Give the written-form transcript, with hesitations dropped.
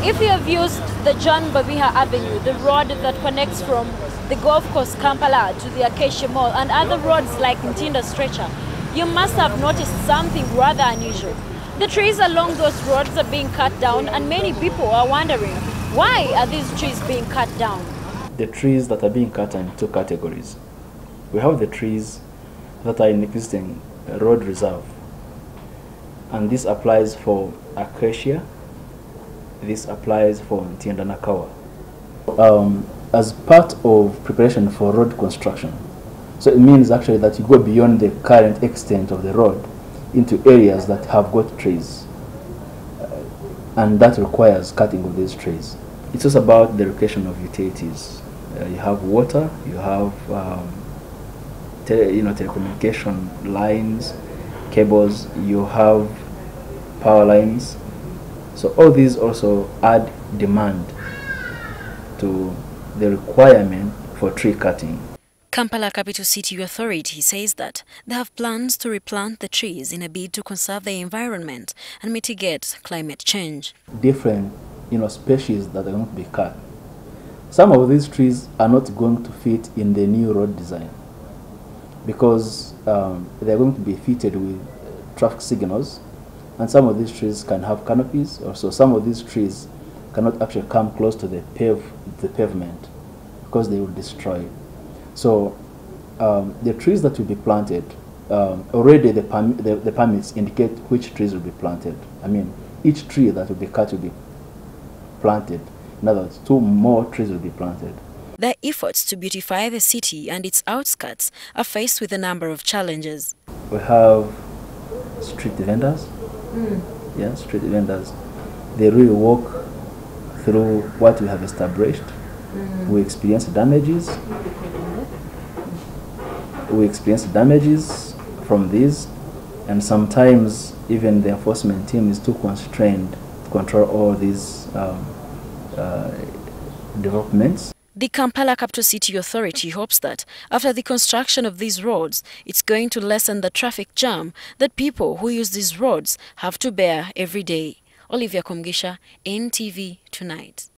If you have used the John Babiha Avenue, the road that connects from the golf course Kampala to the Acacia Mall and other roads like Ntinda Stretcher, you must have noticed something rather unusual. The trees along those roads are being cut down, and many people are wondering, why are these trees being cut down? The trees that are being cut are in two categories. We have the trees that are in existing road reserve, and this applies for Acacia, this applies for Ntinda Nakawa. As part of preparation for road construction, so it means actually that you go beyond the current extent of the road into areas that have got trees, and that requires cutting of these trees. It's also about the location of utilities. You have water, you have telecommunication lines, cables, you have power lines. So all these also add demand to the requirement for tree cutting. Kampala Capital City Authority says that they have plans to replant the trees in a bid to conserve the environment and mitigate climate change. Different species that are going to be cut. Some of these trees are not going to fit in the new road design because they're going to be fitted with traffic signals, and some of these trees can have canopies. Also, some of these trees cannot actually come close to the pavement because they will destroy it. So the trees that will be planted, already the permits indicate which trees will be planted. I mean, each tree that will be cut will be planted. In other words, 2 more trees will be planted. Their efforts to beautify the city and its outskirts are faced with a number of challenges. We have street vendors. Yeah, street vendors. They really walk through what we have established. We experience damages. We experience damages from these, and sometimes even the enforcement team is too constrained to control all these developments. The Kampala Capital City Authority hopes that after the construction of these roads, it's going to lessen the traffic jam that people who use these roads have to bear every day. Olivia Komgisha, NTV Tonight.